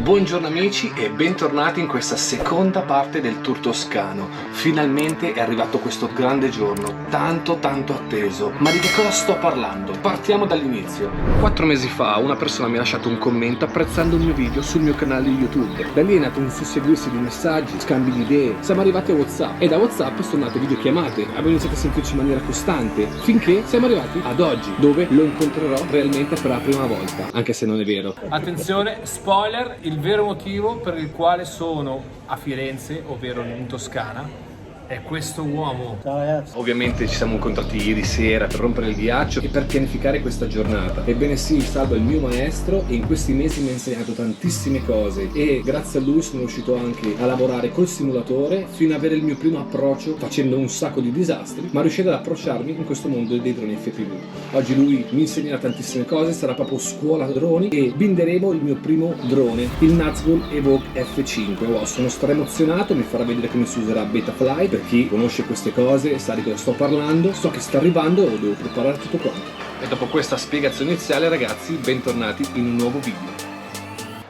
Buongiorno amici e bentornati in questa seconda parte del tour toscano. Finalmente è arrivato questo grande giorno, tanto atteso. Ma di che cosa sto parlando? Partiamo dall'inizio. 4 mesi fa una persona mi ha lasciato un commento apprezzando il mio video sul mio canale YouTube. Da lì è nato un susseguirsi di messaggi, scambi di idee. Siamo arrivati a WhatsApp e da WhatsApp sono nate videochiamate. Abbiamo iniziato a sentirci in maniera costante finché siamo arrivati ad oggi, dove lo incontrerò realmente per la prima volta, anche se non è vero. Attenzione, spoiler, il vero motivo per il quale sono a Firenze, ovvero in Toscana, è questo uomo. Ciao ragazzi. Ovviamente ci siamo incontrati ieri sera per rompere il ghiaccio e per pianificare questa giornata. Ebbene sì, Salvo è il mio maestro e in questi mesi mi ha insegnato tantissime cose e grazie a lui sono riuscito anche a lavorare col simulatore fino ad avere il mio primo approccio facendo un sacco di disastri, ma riuscendo ad approcciarmi in questo mondo dei droni FPV. Oggi lui mi insegnerà tantissime cose, sarà proprio scuola droni e binderemo il mio primo drone, il Nazgul Evoke F5. Wow, sono straemozionato, mi farà vedere come si userà Betafly. Per chi conosce queste cose sa di cosa sto parlando, so che sta arrivando e devo preparare tutto quanto. E dopo questa spiegazione iniziale ragazzi, bentornati in un nuovo video.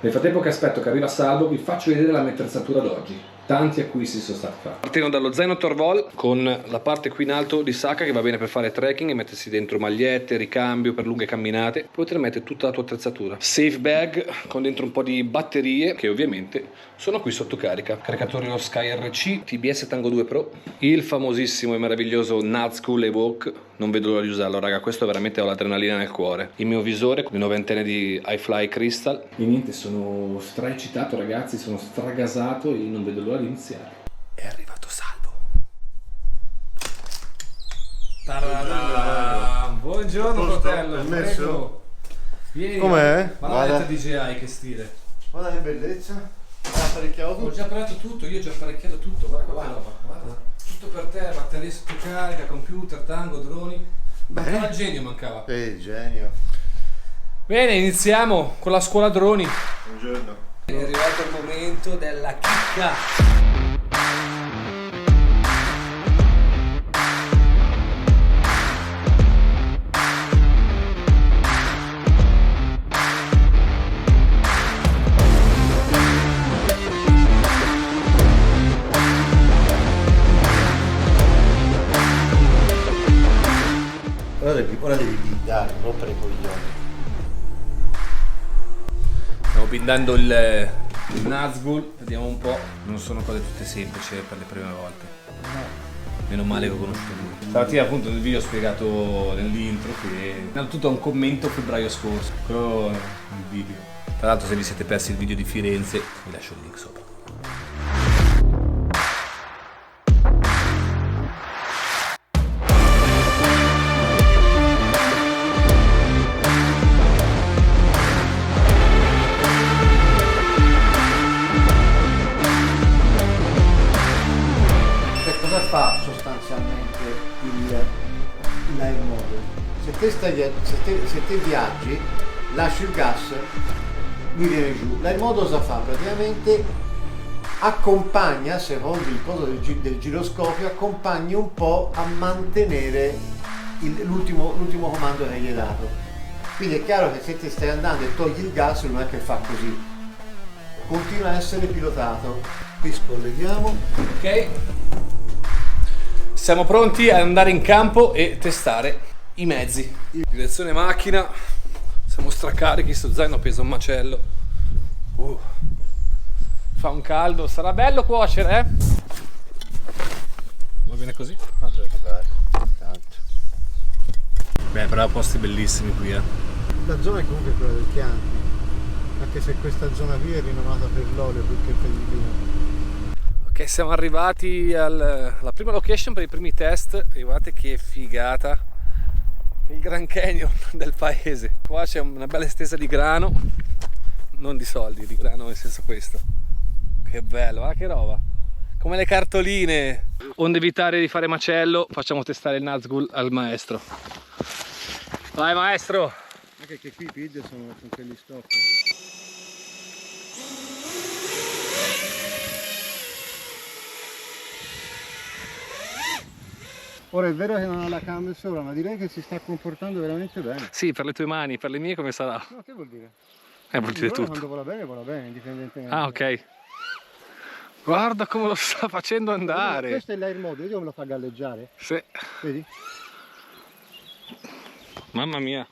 Nel frattempo che aspetto che arriva Salvo vi faccio vedere la mia attrezzatura d'oggi. Tanti acquisti sono stati fatti. Partendo dallo zaino Torvol con la parte qui in alto di sacca che va bene per fare trekking e mettersi dentro magliette, ricambio per lunghe camminate. Poi potrei mettere tutta la tua attrezzatura. Safe bag con dentro un po' di batterie che ovviamente sono qui sotto carica. Caricatore lo Sky RC TBS Tango 2 Pro. Il famosissimo e meraviglioso Nazgul Evoke. Non vedo l'ora di usarlo raga, questo veramente ho l'adrenalina nel cuore. Il mio visore con le 9 antenne di iFly Crystal. E niente, sono eccitato ragazzi, sono stragasato e non vedo l'ora di iniziare. È arrivato Salvo. Ta-da-da. Buongiorno fratello. Permesso? Vieni. Com'è? Guarda DJI, che stile. Guarda che bellezza. Hai apparecchiato Ho tutto? già apparecchiato tutto, io ho già apparecchiato tutto, guarda qua roba, guarda. Tutto per te, batterie sotto carica, computer, tango, droni. Mancava il genio, mancava. Genio. Bene, iniziamo con la scuola droni. Buongiorno. È arrivato il momento della chicca. Ora devi bindare, rompere i coglioni. Stiamo bindando il Nazgul, vediamo un po'. Non sono cose tutte semplici per le prime volte. Meno male che ho conosciuto lui. Stamattina appunto nel video ho spiegato nell'intro che innanzitutto un commento febbraio scorso, quello nel video. Tra l'altro se vi siete persi il video di Firenze vi lascio il link sopra. Cosa fa sostanzialmente l'air model? Se te viaggi, lasci il gas, lui viene giù. L'air model cosa fa? Praticamente accompagna, secondo il coso del giroscopio, accompagna un po' a mantenere l'ultimo comando che gli hai dato. Quindi è chiaro che se te stai andando e togli il gas non è che fa così. Continua a essere pilotato. Qui scolleghiamo. Ok. Siamo pronti ad andare in campo e testare i mezzi. Direzione macchina, siamo stracarichi, sto zaino pesa un macello. Fa un caldo, sarà bello cuocere, Va bene così? Tanto. Beh, però posti bellissimi qui, La zona è comunque quella del Chianti, anche se questa zona qui è rinomata per l'olio più che per il vino. Ok, siamo arrivati alla prima location per i primi test e guardate che figata, il Grand Canyon del paese. Qua c'è una bella estesa di grano, non di soldi, di grano nel senso questo. Che bello, che roba, come le cartoline. Onde evitare di fare macello, facciamo testare il Nazgul al maestro. Vai maestro! Anche che qui i PID sono con quelli stop. Ora è vero che non ha la cam sopra, ma direi che si sta comportando veramente bene. Sì, per le tue mani, per le mie come sarà? No, che vuol dire? Vuol dire tutto. Quando vola bene, indipendentemente. Ah, ok. Guarda come lo sta facendo andare. Questo è l'air mode, vedi come lo fa galleggiare? Sì. Vedi? Mamma mia,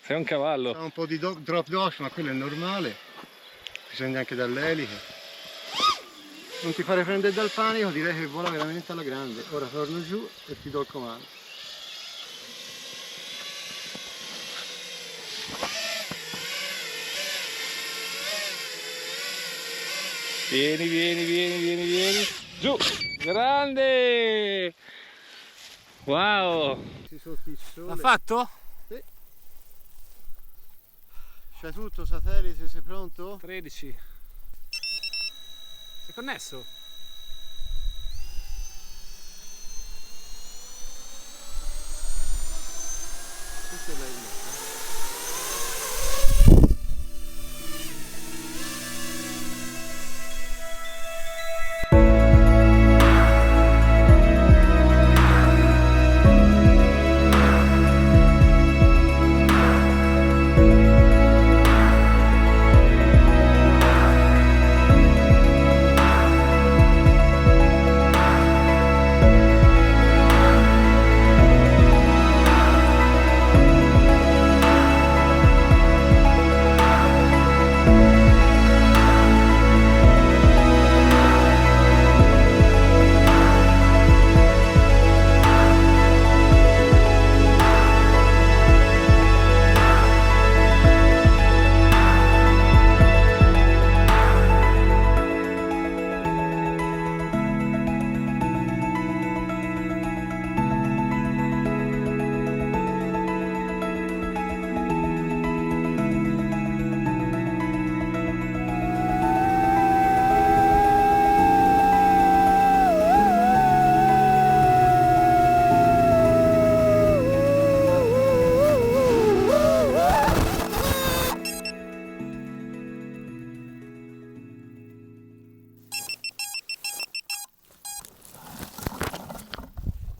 sei un cavallo. Fa un po' di drop down, ma quello è normale. Bisogna anche dalle eliche. Non ti fare prendere dal panico, direi che vola veramente alla grande. Ora torno giù e ti do il comando. Vieni. Giù, grande. Wow. L'ha fatto? Sì. C'è tutto, satellite, sei pronto? 13. Sei connesso? Questo è l'air mode.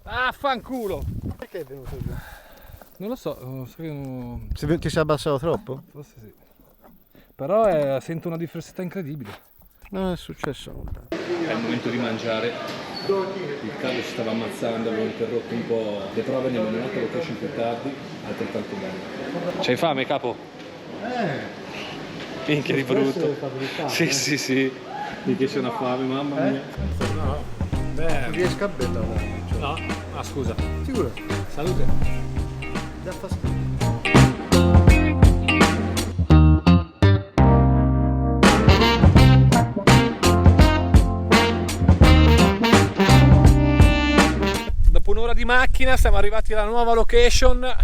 Ah, fanculo. Perché è venuto giù? Non lo so, so che non... Ti sei abbassato troppo? Forse sì. Però sento una diversità incredibile. Non è successo nulla. È il momento di mangiare. Il caldo si stava ammazzando, abbiamo interrotto un po' le prove nell'unione location più tardi, altrettanto bene. C'hai fame, capo? Minchia di brutto. Sì. Finché c'è una fame, mamma mia. No. Beh. Non riesco a bellare. No, scusa. Sicuro? Salute. Da fastidio. Dopo un'ora di macchina siamo arrivati alla nuova location. Ma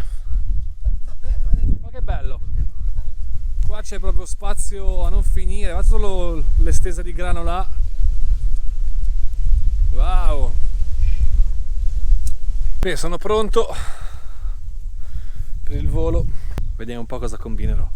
che bello! Qua c'è proprio spazio a non finire, guarda solo l'estesa di grano là. Wow! Beh, sono pronto per il volo, vediamo un po' cosa combinerò.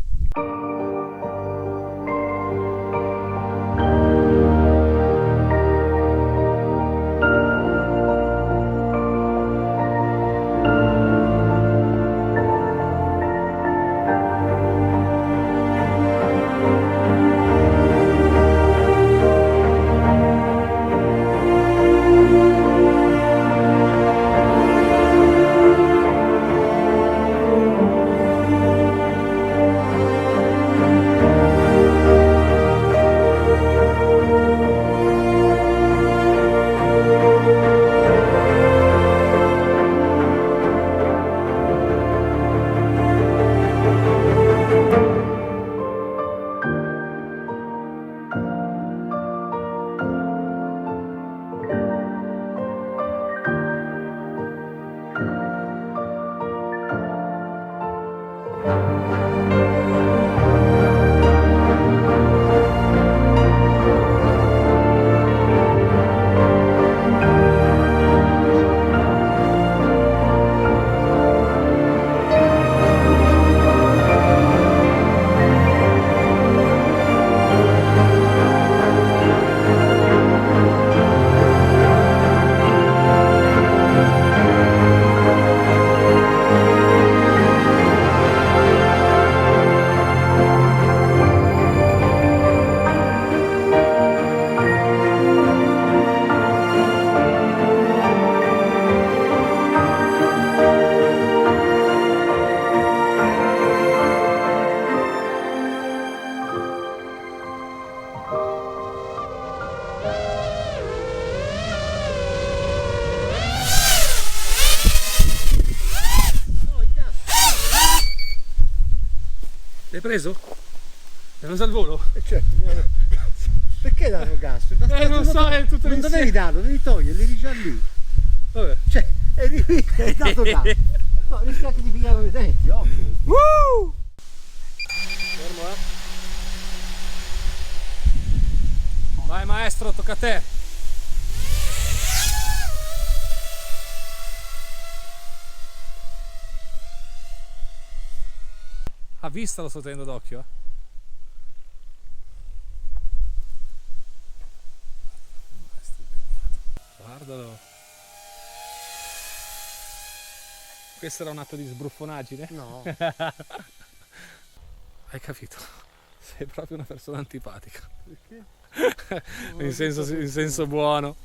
preso? È preso al volo? Certo, perché danno gas? Non so, è tutto non insieme. dovevi darlo, devi toglierli, eri già lì. Vabbè. Cioè, eri lì, hai dato gas. No, rischi anche di pigliare le denti, occhio. Fermo, Vai maestro, tocca a te. A vista lo sto tenendo d'occhio, Guardalo. Questo era un atto di sbruffonaggine? No. Hai capito? Sei proprio una persona antipatica. Perché? In senso buono.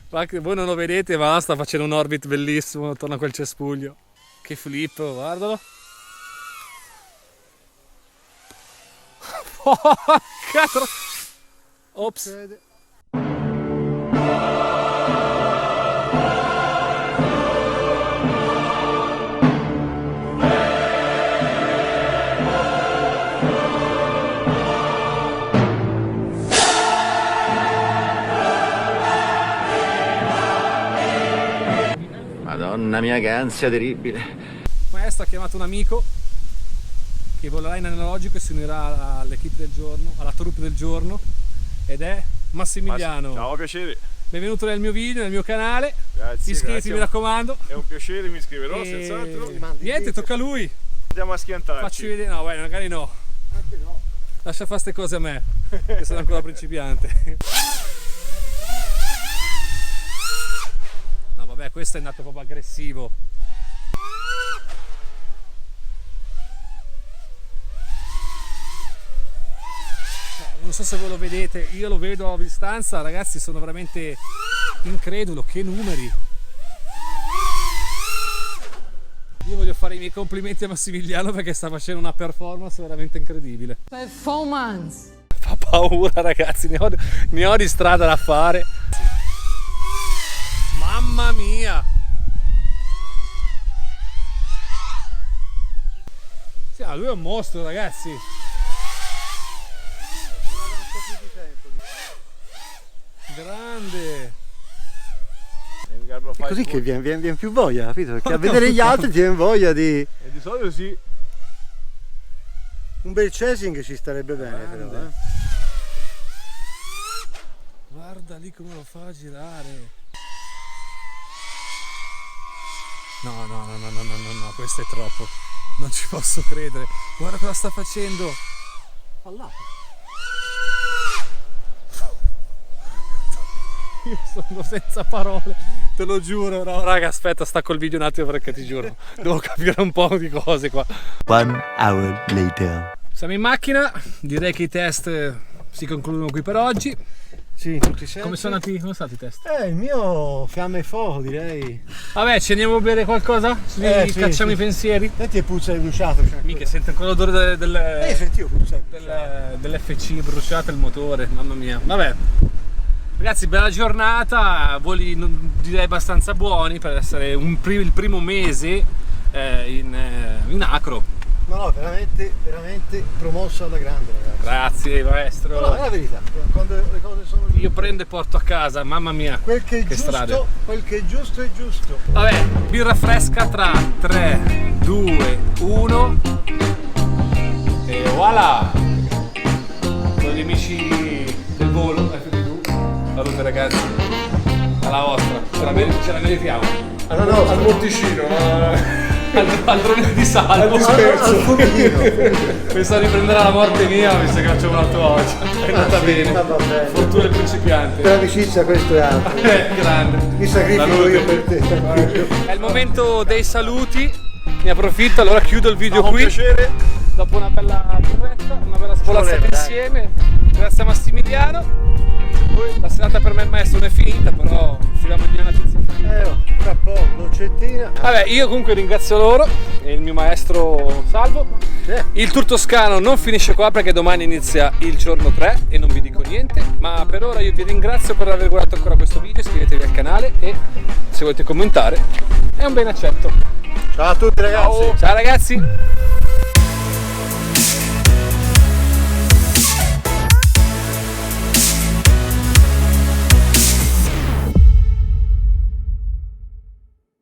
Ma che voi non lo vedete, ma sta facendo un orbit bellissimo attorno a quel cespuglio. Che flip, guardalo. Porca Ops. Madonna mia, che ansia terribile. Il maestro ha chiamato un amico che volerà in analogico e si unirà all'equipe del giorno, alla troupe del giorno, ed è Massimiliano. Ciao, piacere. Benvenuto nel mio video, nel mio canale. Grazie. Iscriviti, grazie. mi raccomando. È un piacere, mi iscriverò E- senz'altro. Niente, tocca a lui. Andiamo a schiantarci. Facci vedere. No, magari no. Anche no. Lascia fare ste cose a me, che sono ancora principiante. No, vabbè, questo è andato proprio aggressivo. Non so se voi lo vedete, io lo vedo a distanza, ragazzi, sono veramente incredulo, che numeri. Io voglio fare i miei complimenti a Massimiliano perché sta facendo una performance veramente incredibile. Performance. Fa paura, ragazzi, ne ho di strada da fare. Mamma mia! Sì, lui è un mostro, ragazzi. Grande. È così che viene più voglia, capito? Perché a vedere gli altri ti viene voglia di... E di solito sì. Un bel chasing ci starebbe bene, però, Guarda lì come lo fa a girare. No, questo è troppo. Non ci posso credere. Guarda cosa sta facendo. Fallato. Io sono senza parole, te lo giuro. No, raga, aspetta, stacco il video un attimo perché ti giuro, devo capire un po' di cose qua. 1 hour later. Siamo in macchina, direi che i test si concludono qui per oggi. Sì, in tutti i sensi. Come sono stati i test? Il mio fiamme e fuoco, direi. Vabbè, ci andiamo a bere qualcosa? Sì, Sì, cacciamo sì. i pensieri. Senti, puzza di bruciato. Mica, sente ancora l'odore Sentivo puzza. dell'FC bruciato il motore, mamma mia. Vabbè. Ragazzi, bella giornata, voli direi abbastanza buoni per essere il primo mese in acro. No, veramente promosso alla grande, ragazzi. Grazie maestro. No, è la verità, quando le cose sono giuste. Io prendo e porto a casa, mamma mia. Quel che è giusto, strade. quel che è giusto è giusto. Vabbè, birra fresca tra 3, 2, 1 e voilà! Con gli amici del volo, F2. Salute ragazzi, alla vostra, ce la meritiamo. Allora, Al morticino. Al drone di salvo. al fumino. Pensavo di prendere la morte mia, mi sa che faccio un altro oggi. È andata bene. Va bene. Fortuna del principiante. Per amicizia questo è altro. Grande. Mi sacrifico Salute. io per te, tranquillo. È il momento dei saluti. Ne approfitto, allora chiudo il video Un qui. piacere. Dopo una bella birretta, una bella spolazzata Voleva, dai. insieme. Grazie a Massimiliano. Poi la serata per me maestro non è finita, però ci diamo di una pizza. Tra poco, dolcettina. Vabbè, io comunque ringrazio loro e il mio maestro Salvo. Il tour toscano non finisce qua perché domani inizia il giorno 3 e non vi dico niente, ma per ora io vi ringrazio per aver guardato ancora questo video, iscrivetevi al canale e se volete commentare è un ben accetto. Ciao a tutti ragazzi. Ciao ragazzi!